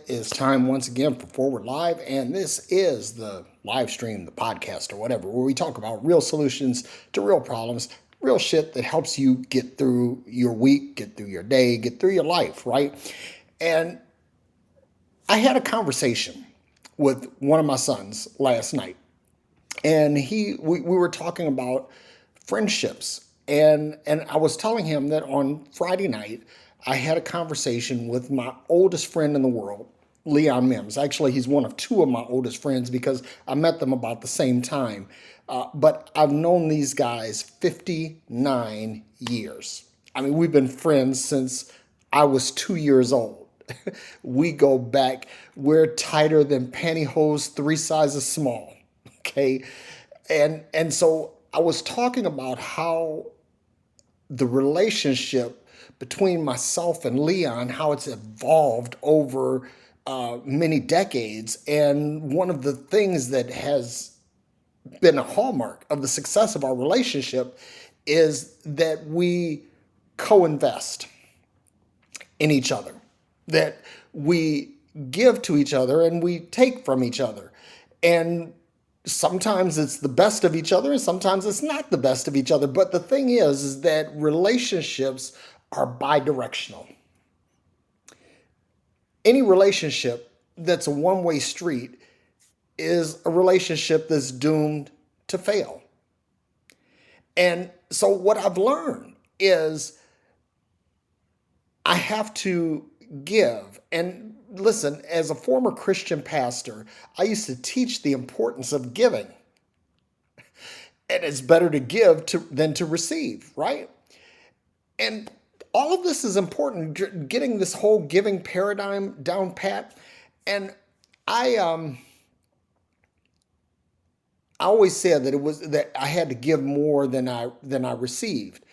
It's time once again for Forward Live, and this is the live stream, the podcast, or whatever, where we talk about real solutions to real problems, real shit that helps you get through your week, get through your day, get through your life, right? And I had a conversation with one of my sons last night, and we were talking about friendships, and I was telling him that on Friday night I had a conversation with my oldest friend in the world, Leon Mims. Actually, he's one of two of my oldest friends because I met them about the same time. But I've known these guys 59 years. I mean, we've been friends since I was 2 years old. We go back, we're tighter than pantyhose, three sizes small. Okay. And so I was talking about how the relationship between myself and Leon, how it's evolved over many decades. And one of the things that has been a hallmark of the success of our relationship is that we co-invest in each other, that we give to each other and we take from each other. And sometimes it's the best of each other and sometimes it's not the best of each other. But the thing is that relationships are bi-directional. Any relationship that's a one-way street is a relationship that's doomed to fail. And so what I've learned is I have to give. And listen, as a former Christian pastor, I used to teach the importance of giving. And it's better to give than to receive, right? And all of this is important, getting this whole giving paradigm down pat. And I I always said that it was that I had to give more than I received,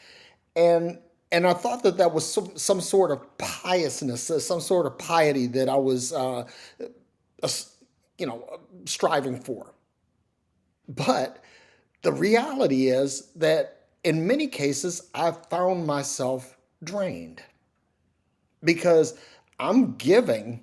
and and I thought that that was some sort of piousness, some sort of piety that I was, striving for. But the reality is that in many cases, I've found myself drained because I'm giving,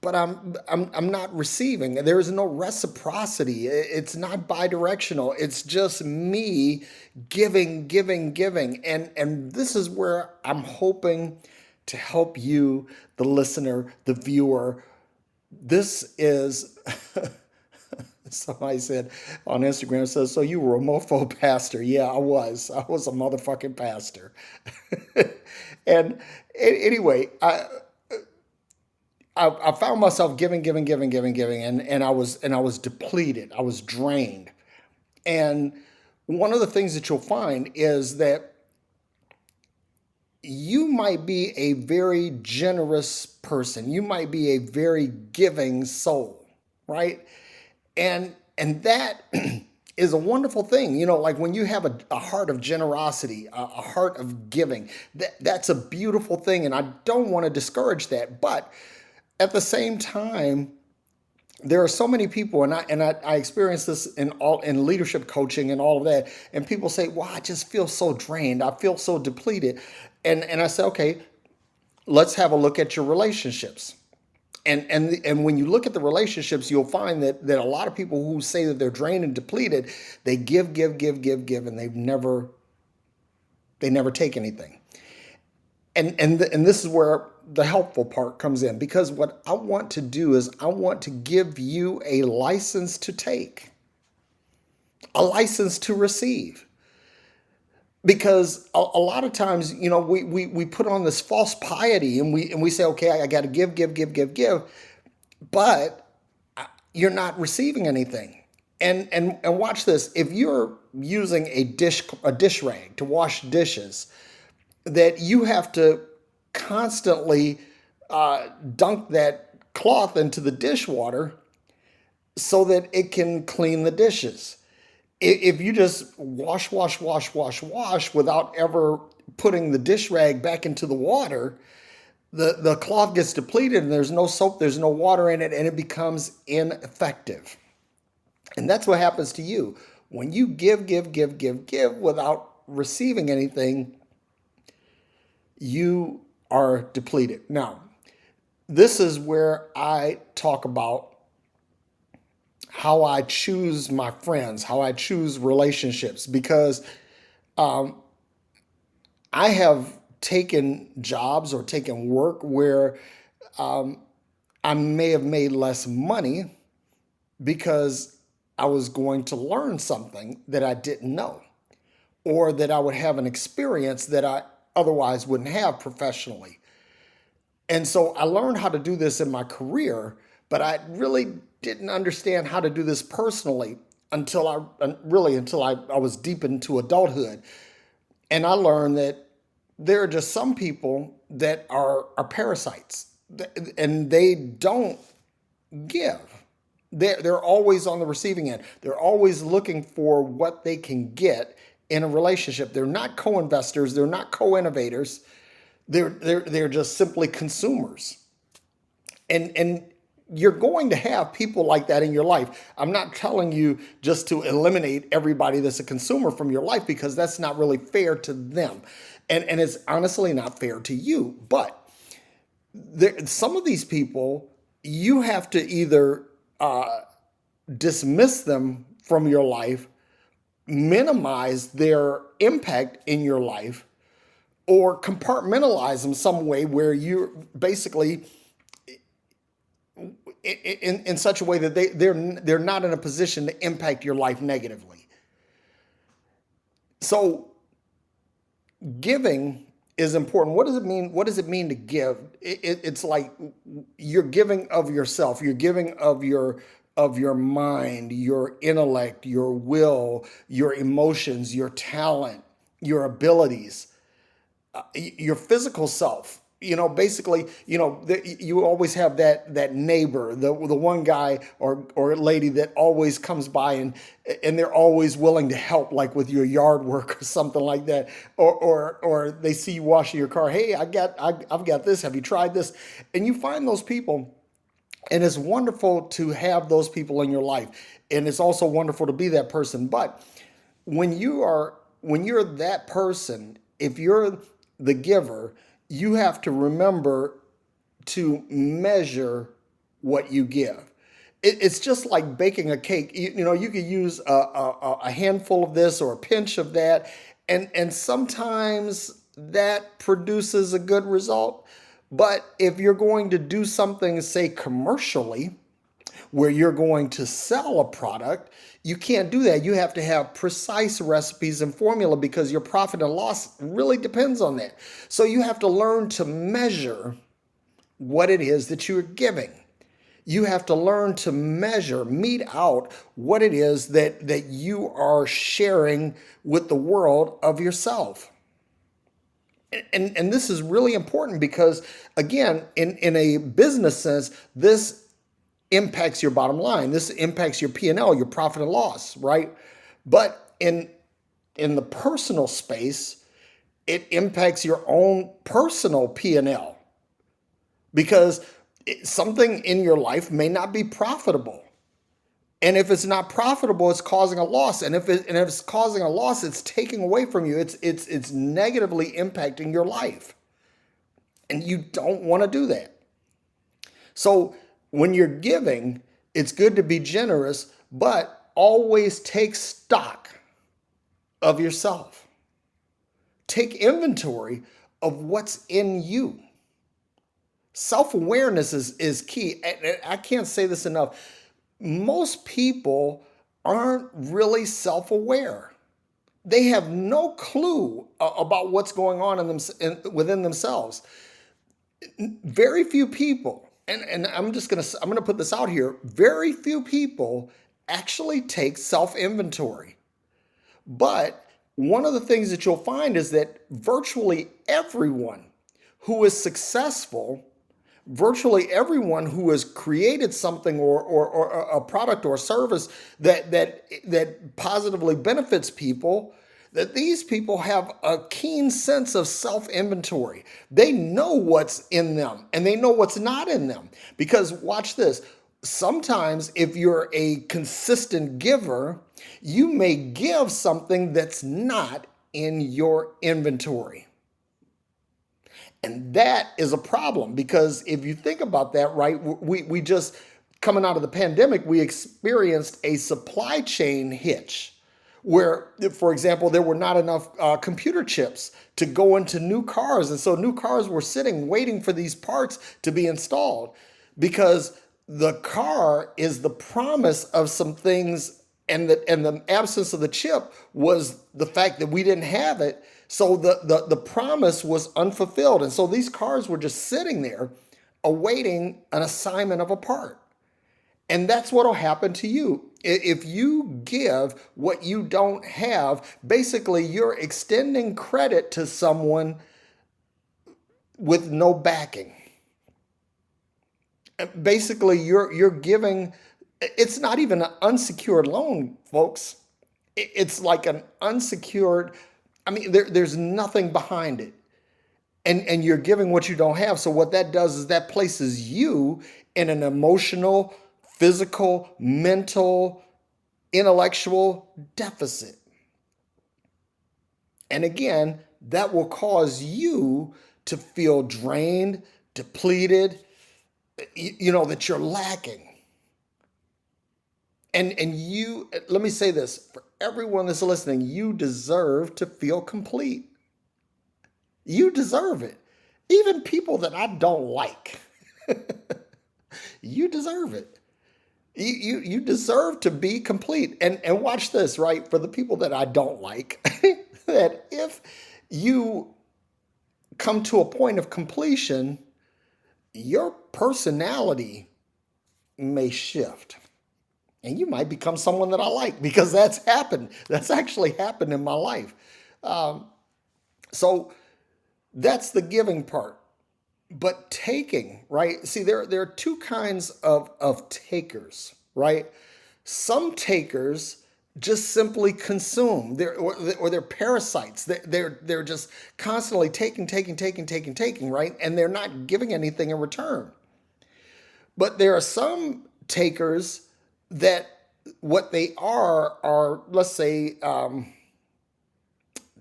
but I'm not receiving. There is no reciprocity. It's not bidirectional. It's just me giving, giving, giving. And this is where I'm hoping to help you, the listener, the viewer. This is somebody said on Instagram, says, so you were a mofo pastor. Yeah, I was. I was a motherfucking pastor. And anyway, I found myself giving, giving, giving, giving, giving, and I was depleted. I was drained. And one of the things that you'll find is that you might be a very generous person. You might be a very giving soul, right? And that is a wonderful thing. Like when you have a heart of generosity, a heart of giving, that's a beautiful thing. And I don't want to discourage that. But at the same time, there are so many people, and I experience this in leadership coaching and all of that. And people say, "Well, I just feel so drained. I feel so depleted," and I say, "Okay, let's have a look at your relationships." And when you look at the relationships, you'll find that a lot of people who say that they're drained and depleted, they give, give, give, give, give, and they never take anything. And this is where the helpful part comes in, because what I want to do is I want to give you a license to take, a license to receive. Because a lot of times, we put on this false piety and we say, okay, I got to give, give, give, give, give, but you're not receiving anything. And watch this. If you're using a dish rag to wash dishes, that you have to constantly dunk that cloth into the dishwater so that it can clean the dishes. If you just wash, wash, wash, wash, wash without ever putting the dish rag back into the water, the cloth gets depleted and there's no soap, there's no water in it, and it becomes ineffective. And that's what happens to you. When you give, give, give, give, give without receiving anything, you are depleted. Now, This is where I talk about how I choose my friends, how I choose relationships, because I have taken jobs or taken work where I may have made less money because I was going to learn something that I didn't know, or that I would have an experience that I otherwise wouldn't have professionally. And so I learned how to do this in my career, but I really didn't understand how to do this personally until I was deep into adulthood. And I learned that there are just some people that are parasites, and they don't give. They're always on the receiving end. They're always looking for what they can get in a relationship. They're not co-investors. They're not co-innovators. They're just simply consumers. And you're going to have people like that in your life. I'm not telling you just to eliminate everybody that's a consumer from your life, because that's not really fair to them. And it's honestly not fair to you. But some of these people, you have to either dismiss them from your life, minimize their impact in your life, or compartmentalize them some way where you're basically in such a way that they're not in a position to impact your life negatively. So giving is important. What does it mean? What does it mean to give? It's like you're giving of yourself. You're giving of your mind, your intellect, your will, your emotions, your talent, your abilities, your physical self. Basically, you always have that neighbor, the one guy or lady that always comes by, and they're always willing to help, like with your yard work or something like that, or they see you washing your car. Hey, I've got this. Have you tried this? And you find those people, and it's wonderful to have those people in your life, and it's also wonderful to be that person. But when you're that person, if you're the giver, you have to remember to measure what you give. It's just like baking a cake. You could use a handful of this or a pinch of that, and sometimes that produces a good result. But if you're going to do something, say commercially, where you're going to sell a product, you can't do that. You have to have precise recipes and formula, because your profit and loss really depends on that. So you have to learn to measure what it is that you're giving. You have to learn to mete out what it is that you are sharing with the world of yourself. And this is really important because, again, in a business sense, this impacts your bottom line. This impacts your P&L, your profit and loss, right? But in the personal space, it impacts your own personal P&L, because something in your life may not be profitable. And if it's not profitable, it's causing a loss. And if it's causing a loss, it's taking away from you. It's negatively impacting your life. And you don't want to do that. So when you're giving, it's good to be generous, but always take stock of yourself. Take inventory of what's in you. Self-awareness is key. I can't say this enough. Most people aren't really self-aware. They have no clue about what's going on within themselves. Very few people, and I'm gonna put this out here. Very few people actually take self-inventory. But one of the things that you'll find is that virtually everyone who is successful, virtually everyone who has created something or a product or a service that positively benefits people, that these people have a keen sense of self-inventory. They know what's in them and they know what's not in them. Because watch this. Sometimes if you're a consistent giver, you may give something that's not in your inventory. And that is a problem because if you think about that, right, we just coming out of the pandemic, we experienced a supply chain hitch where, for example, there were not enough computer chips to go into new cars. And so new cars were sitting waiting for these parts to be installed because the car is the promise of some things, and the absence of the chip was the fact that we didn't have it. So the promise was unfulfilled. And so these cars were just sitting there awaiting an assignment of a part. And that's what will happen to you. If you give what you don't have, basically you're extending credit to someone with no backing. Basically, you're giving, it's not even an unsecured loan, folks. It's like an unsecured, I mean, there's nothing behind it. And you're giving what you don't have. So what that does is that places you in an emotional, physical, mental, intellectual deficit. And again, that will cause you to feel drained, depleted, that you're lacking. And you, let me say this, for everyone that's listening, you deserve to feel complete. You deserve it. Even people that I don't like, you deserve it. You deserve to be complete. And watch this, right? For the people that I don't like, that if you come to a point of completion, your personality may shift. And you might become someone that I like because that's happened. That's actually happened in my life. So that's the giving part. But taking, right? See, there are two kinds of takers, right? Some takers just simply consume. Or they're parasites. They're just constantly taking, right? And they're not giving anything in return. But there are some takers that what they are, let's say,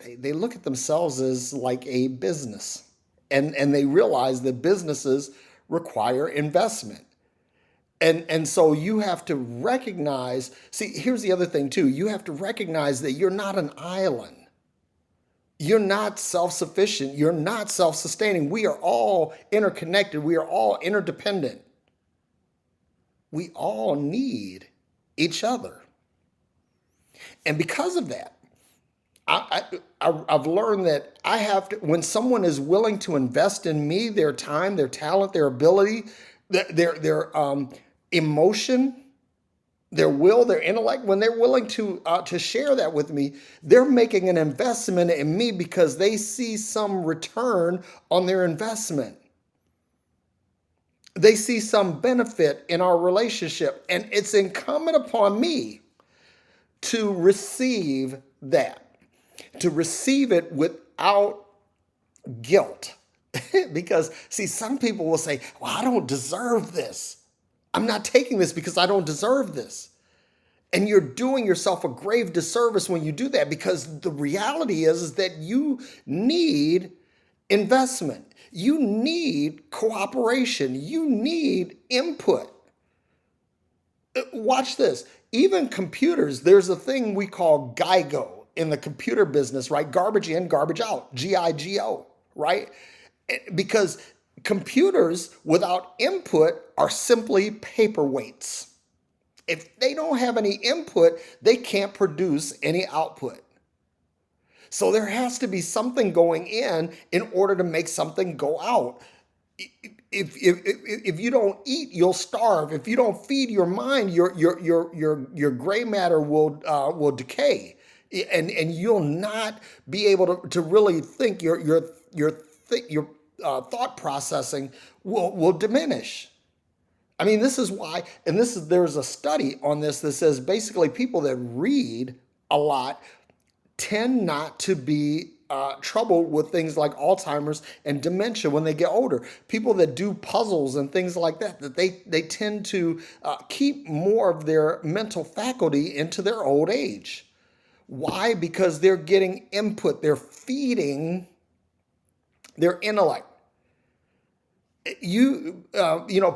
they look at themselves as like a business, and they realize that businesses require investment. And so you have to recognize, see, here's the other thing too. You have to recognize that you're not an island. You're not self-sufficient. You're not self-sustaining. We are all interconnected. We are all interdependent. We all need each other. And because of that, I've learned that I have to, when someone is willing to invest in me, their time, their talent, their ability, their emotion, their will, their intellect, when they're willing to share that with me, they're making an investment in me because they see some return on their investment. They see some benefit in our relationship, and it's incumbent upon me to receive that, to receive it without guilt. Because, see, some people will say, well, I don't deserve this. I'm not taking this because I don't deserve this. And you're doing yourself a grave disservice when you do that, because the reality is that you need investment. You need cooperation. You need input. Watch this. Even computers, there's a thing we call GIGO in the computer business, right? Garbage in, garbage out, GIGO, right? Because computers without input are simply paperweights. If they don't have any input, they can't produce any output. So there has to be something going in order to make something go out. If you don't eat, you'll starve. If you don't feed your mind, your gray matter will decay, and you'll not be able to really think. Your thought processing will diminish. I mean, this is why, and there's a study on this that says basically people that read a lot tend not to be troubled with things like Alzheimer's and dementia when they get older. People that do puzzles and things like that, they tend to keep more of their mental faculty into their old age. Why? Because they're getting input. They're feeding their intellect.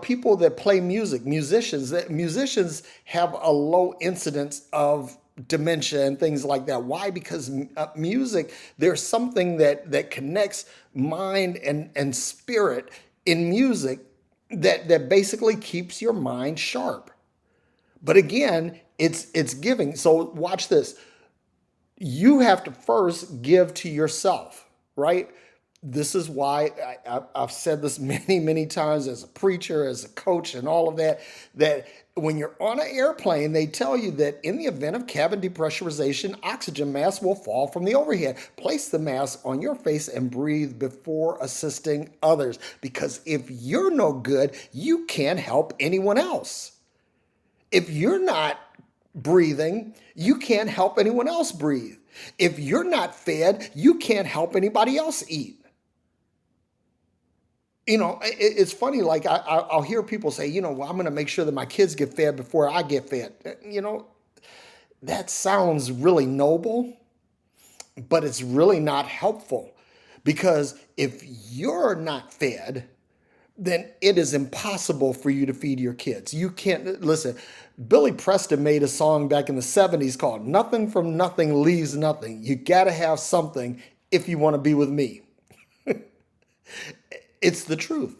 People that play music, musicians have a low incidence of dementia and things like that. Why? Because music, there's something that connects mind and spirit in music that basically keeps your mind sharp. But again, it's giving. So watch this. You have to first give to yourself, right? This is why I've said this many times as a preacher, as a coach, and all of that, that when you're on an airplane, they tell you that in the event of cabin depressurization, oxygen masks will fall from the overhead. Place the mask on your face and breathe before assisting others. Because if you're no good, you can't help anyone else. If you're not breathing, you can't help anyone else breathe. If you're not fed, you can't help anybody else eat. It's funny, like I'll hear people say, well, I'm going to make sure that my kids get fed before I get fed. That sounds really noble, but it's really not helpful, because if you're not fed, then it is impossible for you to feed your kids. You can't, listen, Billy Preston made a song back in the 70s called Nothing from Nothing Leaves Nothing. You got to have something if you want to be with me. It's the truth.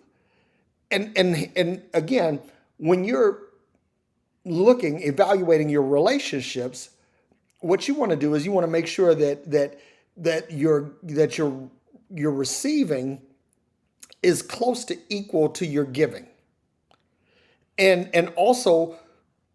And again, when you're evaluating your relationships, what you want to do is you want to make sure that you're receiving is close to equal to your giving. And also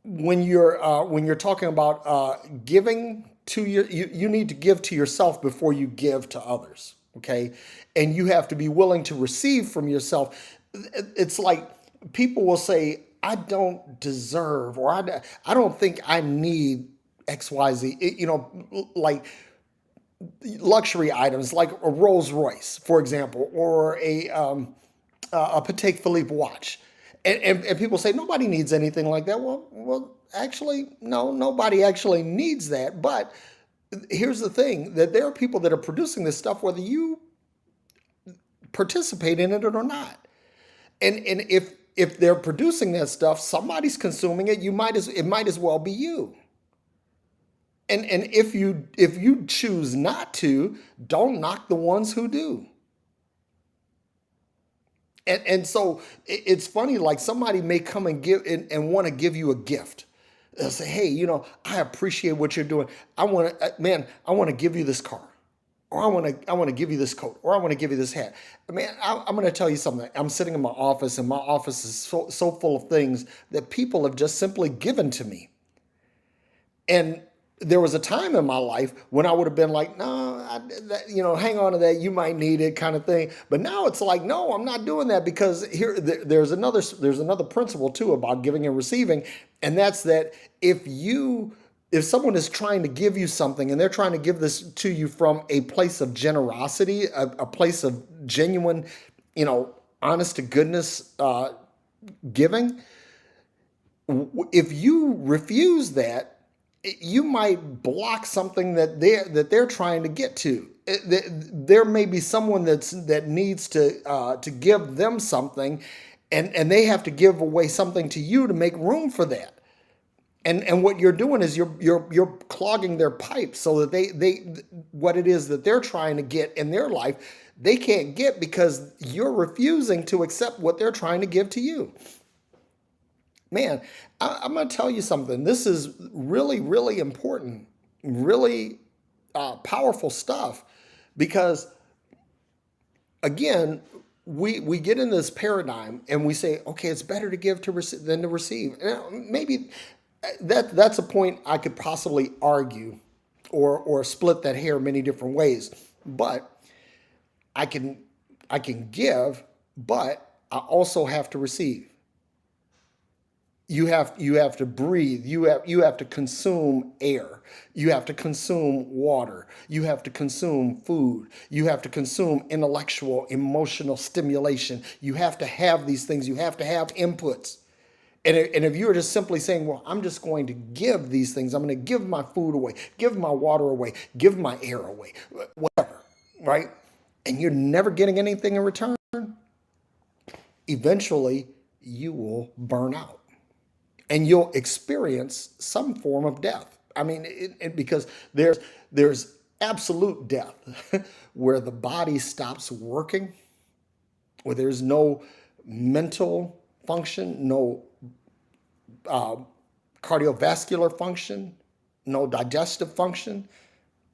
when you're talking about giving to you need to give to yourself before you give to others. Okay. And you have to be willing to receive from yourself. It's like people will say, I don't deserve, or I don't think I need XYZ, like luxury items like a Rolls Royce, for example, or a Patek Philippe watch. And people say nobody needs anything like that. Well, actually, no, nobody actually needs that. But here's the thing, that there are people that are producing this stuff, whether you participate in it or not. And if they're producing that stuff, somebody's consuming it. It might as well be you. And if you choose not to, don't knock the ones who do. And so it's funny, like somebody may come and give and want to give you a gift. They'll say, hey, I appreciate what you're doing. I want to give you this car, or I want to give you this coat, or I want to give you this hat. Man, I'm going to tell you something. I'm sitting in my office, and my office is so full of things that people have just simply given to me. And there was a time in my life when I would have been like, no, hang on to that. You might need it, kind of thing. But now it's like, no, I'm not doing that, because there's another principle too about giving and receiving. And that's that if someone is trying to give you something and they're trying to give this to you from a place of generosity, a place of genuine, honest to goodness giving, if you refuse that, you might block something that they're trying to get to. There may be someone that needs to give them something, and they have to give away something to you to make room for that. And what you're doing is you're clogging their pipes, so that they what it is that they're trying to get in their life, they can't get, because you're refusing to accept what they're trying to give to you. Man, I'm going to tell you something. This is really, really important, really powerful stuff, because, again, we get in this paradigm and we say, okay, it's better to give than to receive. Now, maybe that's a point I could possibly argue or split that hair many different ways. But I can give, but I also have to receive. You have to breathe. You have to consume air. You have to consume water. You have to consume food. You have to consume intellectual, emotional stimulation. You have to have these things. You have to have inputs. And if you're just simply saying, well, I'm just going to give these things, I'm going to give my food away, give my water away, give my air away, whatever, right? And you're never getting anything in return, eventually you will burn out and you'll experience some form of death. I mean, because there's absolute death where the body stops working, where there's no mental function, no cardiovascular function, no digestive function.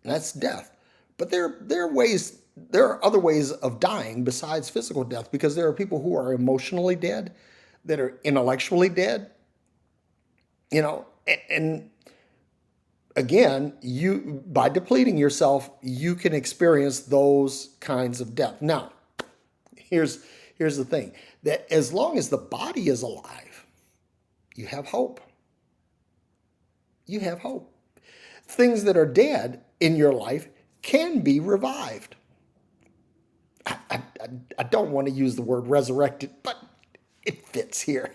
That's death. But there are other ways of dying besides physical death, because there are people who are emotionally dead, that are intellectually dead, and again, you by depleting yourself, you can experience those kinds of death. Now, here's the thing, that as long as the body is alive, you have hope. You have hope. Things that are dead in your life can be revived. I don't want to use the word resurrected, but it fits here.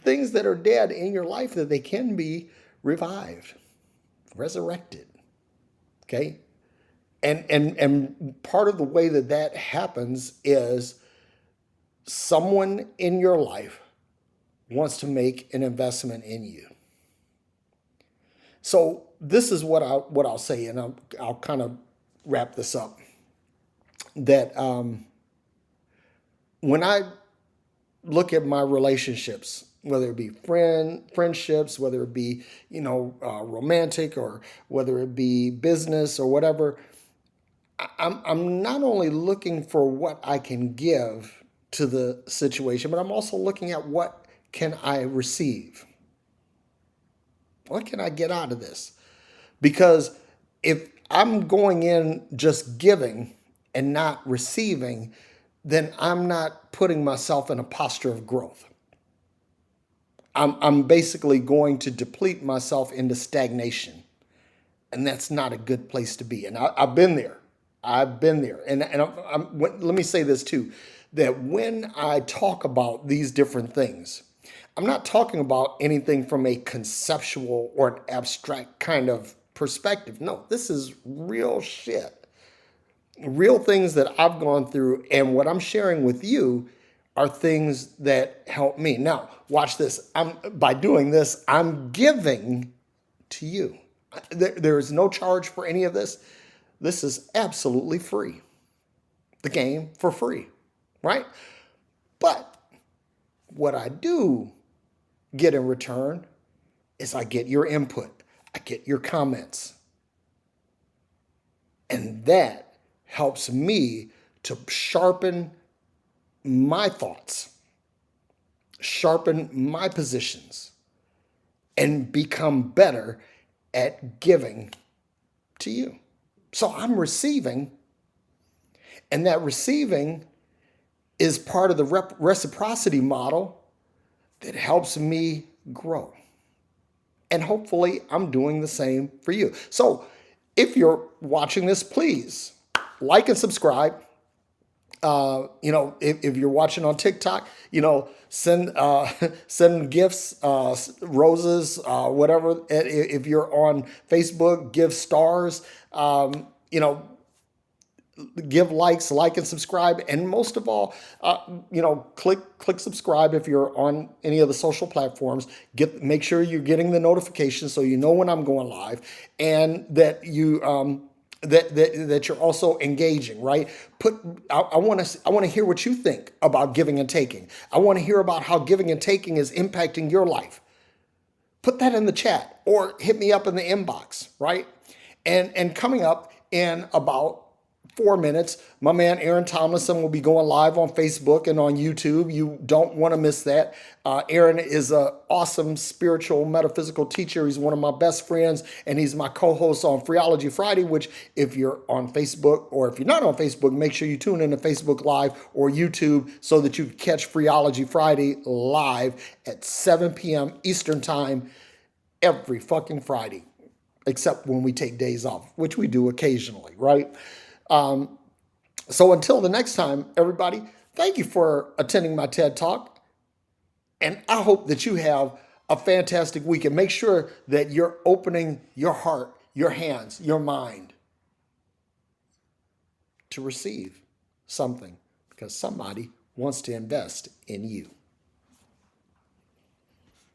Things that are dead in your life, that they can be revived, resurrected. Okay? And part of the way that that happens is someone in your life wants to make an investment in you. So this is what I'll say, and I'll kind of wrap this up. That when I look at my relationships, whether it be friendships, whether it be romantic, or whether it be business or whatever, I'm not only looking for what I can give to the situation, but I'm also looking at what can I receive. What can I get out of this? Because if I'm going in just giving and not receiving, then I'm not putting myself in a posture of growth. I'm basically going to deplete myself into stagnation. And that's not a good place to be. And I've been there. I've been there. And let me say this too, that when I talk about these different things, I'm not talking about anything from a conceptual or an abstract kind of perspective. No, this is real shit. Real things that I've gone through, and what I'm sharing with you are things that help me. Now, watch this. By doing this, I'm giving to you. There is no charge for any of this. This is absolutely free. The game for free, right? But what I do get in return is I get your input. I get your comments. And that helps me to sharpen my thoughts, sharpen my positions, and become better at giving to you. So I'm receiving, and that receiving is part of the reciprocity model that helps me grow. And hopefully I'm doing the same for you. So if you're watching this, please like and subscribe. If you're watching on TikTok, send send gifts, roses, whatever. If you're on Facebook, give stars. Give likes, like and subscribe, and most of all, click subscribe if you're on any of the social platforms. Make sure you're getting the notifications so you know when I'm going live, and that you that you're also engaging, right? I want to hear what you think about giving and taking. I want to hear about how giving and taking is impacting your life. Put that in the chat or hit me up in the inbox, right? And coming up in about 4 minutes, my man Aaron Tomlinson will be going live on Facebook and on YouTube. You don't want to miss that. Aaron is an awesome spiritual metaphysical teacher. He's one of my best friends, and he's my co-host on Phreology Friday, which if you're on Facebook, or if you're not on Facebook, make sure you tune in to Facebook Live or YouTube so that you can catch Phreology Friday live at 7 p.m. Eastern Time every fucking Friday, except when we take days off, which we do occasionally, right? So until the next time, everybody, thank you for attending my TED Talk. And I hope that you have a fantastic week, and make sure that you're opening your heart, your hands, your mind to receive something, because somebody wants to invest in you.